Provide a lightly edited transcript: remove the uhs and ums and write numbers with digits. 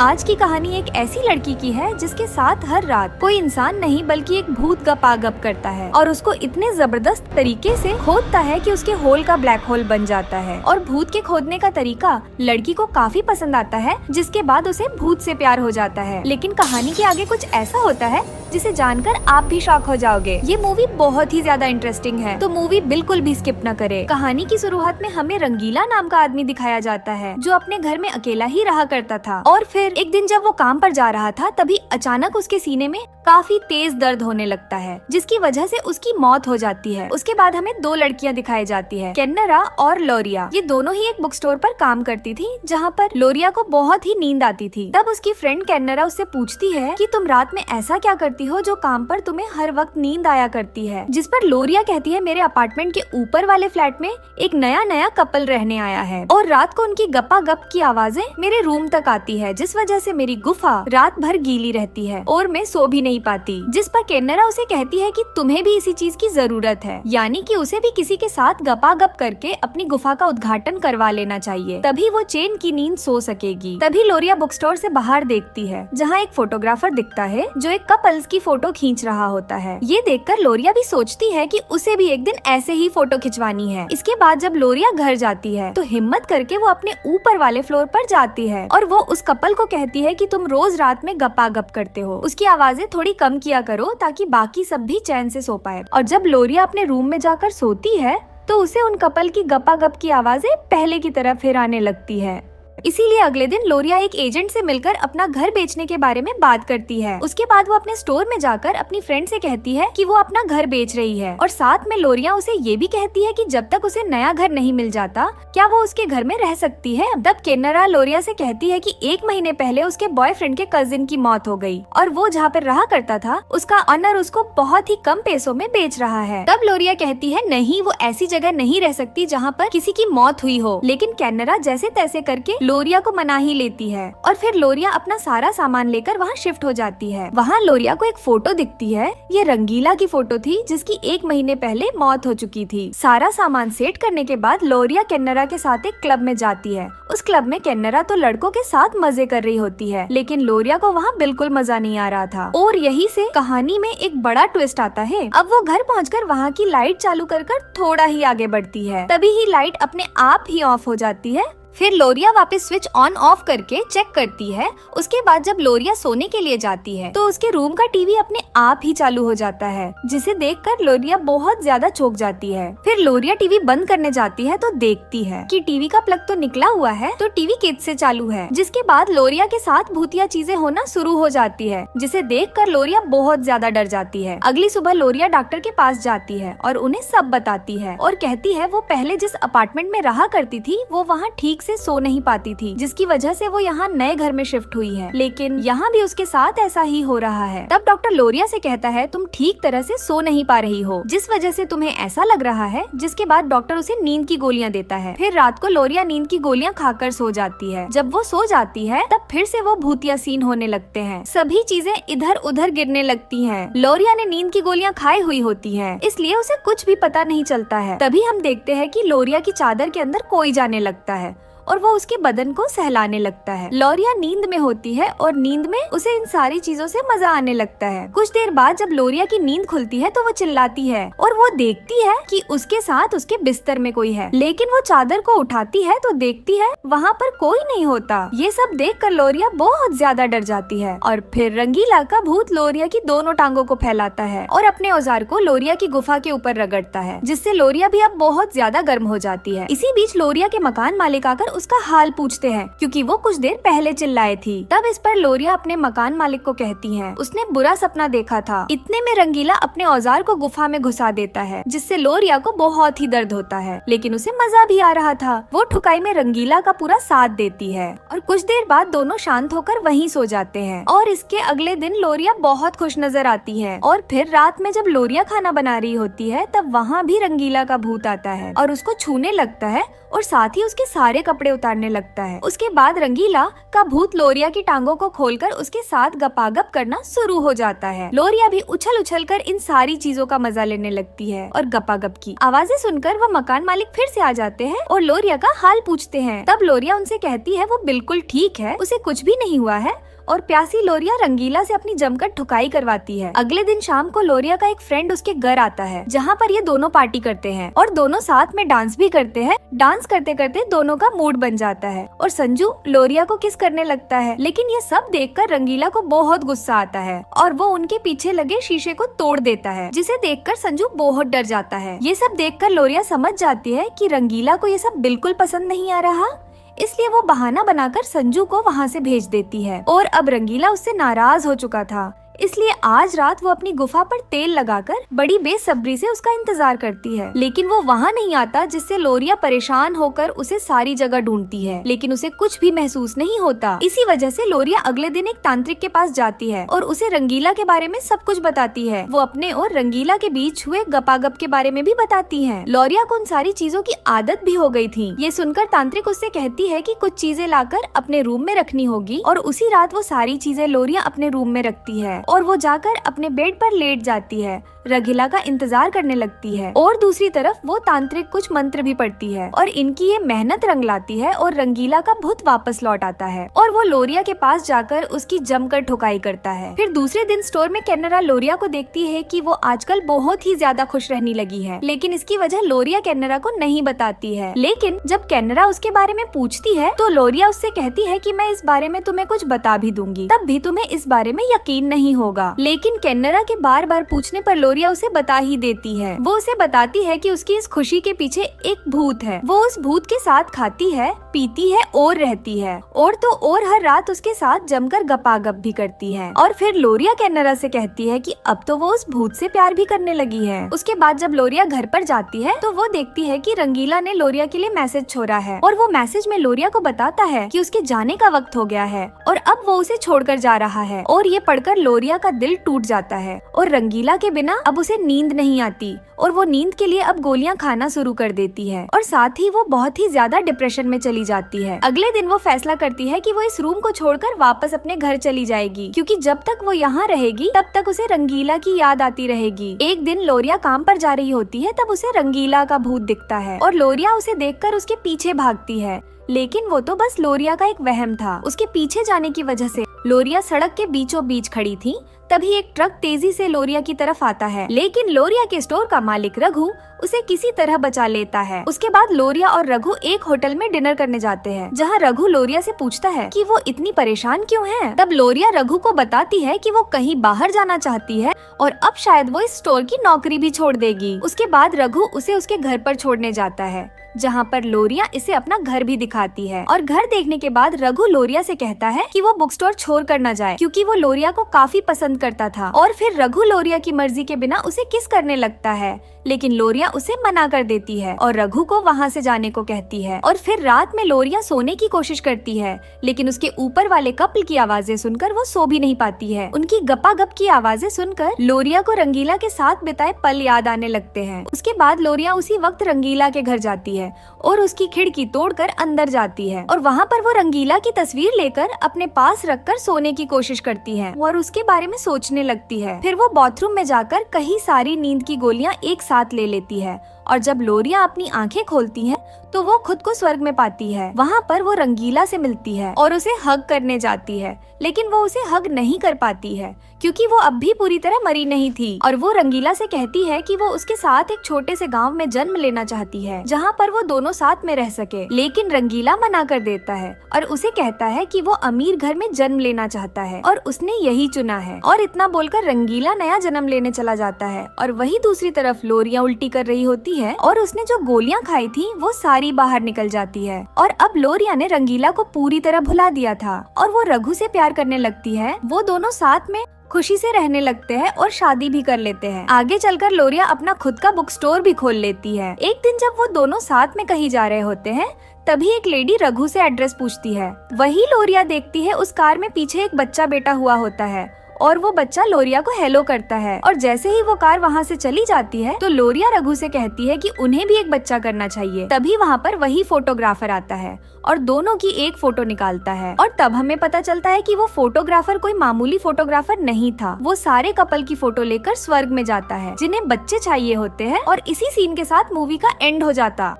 आज की कहानी एक ऐसी लड़की की है जिसके साथ हर रात कोई इंसान नहीं बल्कि एक भूत गपागप करता है और उसको इतने जबरदस्त तरीके से खोदता है कि उसके होल का ब्लैक होल बन जाता है। और भूत के खोदने का तरीका लड़की को काफी पसंद आता है, जिसके बाद उसे भूत से प्यार हो जाता है। लेकिन कहानी के आगे कुछ ऐसा होता है जिसे जानकर आप भी शॉक हो जाओगे। ये मूवी बहुत ही ज्यादा इंटरेस्टिंग है, तो मूवी बिल्कुल भी स्किप न करे। कहानी की शुरुआत में हमें रंगीला नाम का आदमी दिखाया जाता है जो अपने घर में अकेला ही रहा करता था। और फिर एक दिन जब वो काम पर जा रहा था तभी अचानक उसके सीने में काफी तेज दर्द होने लगता है, जिसकी वजह से उसकी मौत हो जाती है। उसके बाद हमें दो लड़कियां दिखाई जाती है, केन्नरा और लोरिया। ये दोनों ही एक बुक स्टोर पर काम करती थी, जहाँ पर लोरिया को बहुत ही नींद आती थी। तब उसकी फ्रेंड केन्नरा उससे पूछती है कि तुम रात में ऐसा क्या करती हो जो काम पर तुम्हें हर वक्त नींद आया करती है। जिस पर लोरिया कहती है, मेरे अपार्टमेंट के ऊपर वाले फ्लैट में एक नया कपल रहने आया है और रात को उनकी गप्पा गप की आवाजें मेरे रूम तक आती है, जिस वजह से मेरी गुफा रात भर गीली रहती है और मैं सो भी नहीं पाती। जिस पर केन्नरा उसे कहती है कि तुम्हें भी इसी चीज की जरूरत है, यानी कि उसे भी किसी के साथ गपागप करके अपनी गुफा का उद्घाटन करवा लेना चाहिए, तभी वो चैन की नींद सो सकेगी। तभी लोरिया बुक स्टोर से बाहर देखती है, जहाँ एक फोटोग्राफर दिखता है जो एक कपल्स की फोटो खींच रहा होता है। ये देखकर लोरिया भी सोचती है कि उसे भी एक दिन ऐसे ही फोटो खिंचवानी है। इसके बाद जब लोरिया घर जाती है तो हिम्मत करके वो अपने ऊपर वाले फ्लोर पर जाती है और वो उस कपल को कहती है कि तुम रोज रात में गपागप करते हो, उसकी आवाजें थोड़ी कम किया करो ताकि बाकी सब भी चैन से सो पाए। और जब लोरिया अपने रूम में जाकर सोती है तो उसे उन कपल की गपागप की आवाजें पहले की तरह फिर आने लगती है। इसीलिए अगले दिन लोरिया एक एजेंट से मिलकर अपना घर बेचने के बारे में बात करती है। उसके बाद वो अपने स्टोर में जाकर अपनी फ्रेंड से कहती है कि वो अपना घर बेच रही है और साथ में लोरिया उसे ये भी कहती है कि जब तक उसे नया घर नहीं मिल जाता क्या वो उसके घर में रह सकती है। तब केन्नरा लोरिया से कहती है कि 1 महीने पहले उसके बॉयफ्रेंड के कजिन की मौत हो गई और वो जहाँ पर रहा करता था उसका ऑनर उसको बहुत ही कम पैसों में बेच रहा है। तब लोरिया कहती है नहीं, वो ऐसी जगह नहीं रह सकती जहाँ पर किसी की मौत हुई हो। लेकिन केन्नरा जैसे तैसे करके लोरिया को मना ही लेती है और फिर लोरिया अपना सारा सामान लेकर वहाँ शिफ्ट हो जाती है। वहाँ लोरिया को एक फोटो दिखती है। ये रंगीला की फोटो थी जिसकी 1 महीने पहले मौत हो चुकी थी। सारा सामान सेट करने के बाद लोरिया केन्नरा के साथ एक क्लब में जाती है। उस क्लब में केन्नरा तो लड़कों के साथ मजे कर रही होती है, लेकिन लोरिया को वहाँ बिल्कुल मजा नहीं आ रहा था। और यही से कहानी में एक बड़ा ट्विस्ट आता है। अब वो घर पहुँचकर वहाँ की लाइट चालू कर थोड़ा ही आगे बढ़ती है, तभी ही लाइट अपने आप ही ऑफ हो जाती है। फिर लोरिया वापस स्विच ऑन ऑफ करके चेक करती है। उसके बाद जब लोरिया सोने के लिए जाती है तो उसके रूम का टीवी अपने आप ही चालू हो जाता है, जिसे देखकर लोरिया बहुत ज्यादा चौंक जाती है। फिर लोरिया टीवी बंद करने जाती है तो देखती है कि टीवी का प्लग तो निकला हुआ है, तो टीवी किड से चालू है। जिसके बाद लोरिया के साथ भूतिया चीजें होना शुरू हो जाती है, जिसे देखकर लोरिया बहुत ज्यादा डर जाती है। अगली सुबह लोरिया डॉक्टर के पास जाती है और उन्हें सब बताती है और कहती है वो पहले जिस अपार्टमेंट में रहा करती थी वो वहाँ ठीक से सो नहीं पाती थी, जिसकी वजह से वो यहाँ नए घर में शिफ्ट हुई है, लेकिन यहाँ भी उसके साथ ऐसा ही हो रहा है। तब डॉक्टर लोरिया से कहता है तुम ठीक तरह से सो नहीं पा रही हो, जिस वजह से तुम्हें ऐसा लग रहा है। जिसके बाद डॉक्टर उसे नींद की गोलियां देता है। फिर रात को लोरिया नींद की गोलियां खाकर सो जाती है। जब वो सो जाती है तब फिर से वो भूतिया सीन होने लगते हैं। सभी चीजें इधर उधर गिरने लगती हैं। लोरिया ने नींद की गोलियां खाई हुई होती हैं, इसलिए उसे कुछ भी पता नहीं चलता है। तभी हम देखते हैं कि लोरिया की चादर के अंदर कोई जाने लगता है और वो उसके बदन को सहलाने लगता है। लोरिया नींद में होती है और नींद में उसे इन सारी चीजों से मजा आने लगता है। कुछ देर बाद जब लोरिया की नींद खुलती है तो वो चिल्लाती है और वो देखती है कि उसके साथ उसके बिस्तर में कोई है, लेकिन वो चादर को उठाती है तो देखती है वहाँ पर कोई नहीं होता। ये सब देखकर लोरिया बहुत ज्यादा डर जाती है और फिर रंगीला का भूत लोरिया की दोनों टांगों को फैलाता है और अपने औजार को लोरिया की गुफा के ऊपर रगड़ता है, जिससे लोरिया भी अब बहुत ज्यादा गर्म हो जाती है। इसी बीच लोरिया के मकान मालिक आकर उसका हाल पूछते हैं, क्योंकि वो कुछ देर पहले चिल्लाए थी। तब इस पर लोरिया अपने मकान मालिक को कहती है उसने बुरा सपना देखा था। इतने में रंगीला अपने औजार को गुफा में घुसा देता है, जिससे लोरिया को बहुत ही दर्द होता है, लेकिन उसे मजा भी आ रहा था। वो ठुकाई में रंगीला का पूरा साथ देती है और कुछ देर बाद दोनों शांत होकर वहीं सो जाते हैं। और इसके अगले दिन लोरिया बहुत खुश नजर आती है। और फिर रात में जब लोरिया खाना बना रही होती है तब वहाँ भी रंगीला का भूत आता है और उसको छूने लगता है और साथ ही उसके सारे कपड़े उतारने लगता है। उसके बाद रंगीला का भूत लोरिया की टांगों को खोलकर उसके साथ गपागप करना शुरू हो जाता है। लोरिया भी उछल उछल कर इन सारी चीजों का मजा लेने लगती है और गपागप की आवाजें सुनकर वो मकान मालिक फिर से आ जाते हैं और लोरिया का हाल पूछते हैं। तब लोरिया उनसे कहती है वो बिल्कुल ठीक है, उसे कुछ भी नहीं हुआ है और प्यासी लोरिया रंगीला से अपनी जमकर ठुकाई करवाती है। अगले दिन शाम को लोरिया का एक फ्रेंड उसके घर आता है, जहाँ पर ये दोनों पार्टी करते हैं और दोनों साथ में डांस भी करते हैं। डांस करते करते दोनों का मूड बन जाता है और संजू लोरिया को किस करने लगता है, लेकिन ये सब देखकर रंगीला को बहुत गुस्सा आता है और वो उनके पीछे लगे शीशे को तोड़ देता है, जिसे देखकर संजू बहुत डर जाता है। ये सब देखकर लोरिया समझ जाती है कि रंगीला को ये सब बिल्कुल पसंद नहीं आ रहा, इसलिए वो बहाना बनाकर संजू को वहाँ से भेज देती है। और अब रंगीला उससे नाराज हो चुका था, इसलिए आज रात वो अपनी गुफा पर तेल लगाकर बड़ी बेसब्री से उसका इंतजार करती है, लेकिन वो वहाँ नहीं आता, जिससे लोरिया परेशान होकर उसे सारी जगह ढूंढती है, लेकिन उसे कुछ भी महसूस नहीं होता। इसी वजह से लोरिया अगले दिन एक तांत्रिक के पास जाती है और उसे रंगीला के बारे में सब कुछ बताती है। वो अपने और रंगीला के बीच हुए गपागप के बारे में भी बताती है। लोरिया को उन सारी चीजों की आदत भी हो गई थी। ये सुनकर तांत्रिक उससे कहती है कि कुछ चीजें लाकर अपने रूम में रखनी होगी और उसी रात वो सारी चीजें लोरिया अपने रूम में रखती है और वो जाकर अपने बेड पर लेट जाती है, रंगीला का इंतजार करने लगती है। और दूसरी तरफ वो तांत्रिक कुछ मंत्र भी पढ़ती है और इनकी ये मेहनत रंग लाती है और रंगीला का भूत वापस लौट आता है और वो लोरिया के पास जाकर उसकी जमकर ठुकाई करता है। फिर दूसरे दिन स्टोर में कैनरा लोरिया को देखती है कि वो आजकल बहुत ही ज्यादा खुश रहने लगी है, लेकिन इसकी वजह लोरिया कैनरा को नहीं बताती है। लेकिन जब कैनरा उसके बारे में पूछती है तो लोरिया उससे कहती है कि मैं इस बारे में तुम्हें कुछ बता भी दूंगी, तब भी तुम्हें इस बारे में यकीन नहीं होगा। लेकिन कैनरा के बार बार पूछने पर लोरिया उसे बता ही देती है। वो उसे बताती है कि उसकी इस खुशी के पीछे एक भूत है। वो उस भूत के साथ खाती है, पीती है और रहती है और तो और हर रात उसके साथ जमकर गपागप भी करती है। और फिर लोरिया कैनरा से कहती है कि अब तो वो उस भूत से प्यार भी करने लगी है। उसके बाद जब लोरिया घर पर जाती है तो वो देखती है कि रंगीला ने लोरिया के लिए मैसेज छोड़ा है और वो मैसेज में लोरिया को बताता है कि उसके जाने का वक्त हो गया है और अब वो उसे छोड़कर जा रहा है। और ये पढ़कर लोरिया का दिल टूट जाता है और रंगीला के बिना अब उसे नींद नहीं आती और वो नींद के लिए अब गोलियां खाना शुरू कर देती है और साथ ही वो बहुत ही ज्यादा डिप्रेशन में चली जाती है। अगले दिन वो फैसला करती है कि वो इस रूम को छोड़कर वापस अपने घर चली जाएगी, क्योंकि जब तक वो यहाँ रहेगी तब तक उसे रंगीला की याद आती रहेगी। एक दिन लोरिया काम पर जा रही होती है, तब उसे रंगीला का भूत दिखता है और लोरिया उसे देखकर उसके पीछे भागती है, लेकिन वो तो बस लोरिया का एक वहम था। उसके पीछे जाने की वजह से लोरिया सड़क के बीचों बीच खड़ी थी। तभी एक ट्रक तेजी से लोरिया की तरफ आता है, लेकिन लोरिया के स्टोर का मालिक रघु उसे किसी तरह बचा लेता है। उसके बाद लोरिया और रघु एक होटल में डिनर करने जाते हैं, जहां रघु लोरिया से पूछता है कि वो इतनी परेशान क्यों है। तब लोरिया रघु को बताती है कि वो कहीं बाहर जाना चाहती है और अब शायद वो इस स्टोर की नौकरी भी छोड़ देगी। उसके बाद रघु उसे उसके घर पर छोड़ने जाता है, जहाँ पर लोरिया इसे अपना घर भी दिखाती है। और घर देखने के बाद रघु लोरिया से कहता है कि वो बुक स्टोर छोड़ कर न जाए, क्योंकि वो लोरिया को काफी पसंद करता था। और फिर रघु लोरिया की मर्जी के बिना उसे किस करने लगता है, लेकिन लोरिया उसे मना कर देती है और रघु को वहाँ से जाने को कहती है। और फिर रात में लोरिया सोने की कोशिश करती है, लेकिन उसके ऊपर वाले कपल की आवाजें सुनकर वो सो भी नहीं पाती है। उनकी गपागप की आवाजें सुनकर लोरिया को रंगीला के साथ बिताए पल याद आने लगते हैं। उसके बाद लोरिया उसी वक्त रंगीला के घर जाती है और उसकी खिड़की तोड़कर अंदर जाती है और वहाँ पर वो रंगीला की तस्वीर लेकर अपने पास रखकर सोने की कोशिश करती है और उसके बारे में सोचने लगती है। फिर वो बाथरूम में जाकर कई सारी नींद की गोलियां एक साथ ले लेती है और जब लोरिया अपनी आंखें खोलती है तो वो खुद को स्वर्ग में पाती है। वहाँ पर वो रंगीला से मिलती है और उसे हग करने जाती है, लेकिन वो उसे हग नहीं कर पाती है क्योंकि वो अब भी पूरी तरह मरी नहीं थी। और वो रंगीला से कहती है कि वो उसके साथ एक छोटे से गांव में जन्म लेना चाहती है, जहाँ पर वो दोनों साथ में रह सके। लेकिन रंगीला मना कर देता है और उसे कहता है कि वो अमीर घर में जन्म लेना चाहता है और उसने यही चुना है। और इतना बोलकर रंगीला नया जन्म लेने चला जाता है और वही दूसरी तरफ लोरिया उल्टी कर रही होती है और उसने जो गोलियां खाई थी वो सारी बाहर निकल जाती है। और अब लोरिया ने रंगीला को पूरी तरह भुला दिया था और वो रघु से प्यार करने लगती है। वो दोनों साथ में खुशी से रहने लगते हैं और शादी भी कर लेते हैं। आगे चलकर लोरिया अपना खुद का बुक स्टोर भी खोल लेती है। एक दिन जब वो दोनों साथ में कहीं जा रहे होते हैं, तभी एक लेडी रघु से एड्रेस पूछती है। वही लोरिया देखती है उस कार में पीछे एक बच्चा बैठा हुआ होता है और वो बच्चा लोरिया को हेलो करता है। और जैसे ही वो कार वहाँ से चली जाती है तो लोरिया रघु से कहती है कि उन्हें भी एक बच्चा करना चाहिए। तभी वहाँ पर वही फोटोग्राफर आता है और दोनों की एक फोटो निकालता है। और तब हमें पता चलता है कि वो फोटोग्राफर कोई मामूली फोटोग्राफर नहीं था, वो सारे कपल की फोटो लेकर स्वर्ग में जाता है जिन्हें बच्चे चाहिए होते हैं। और इसी सीन के साथ मूवी का एंड हो जाता।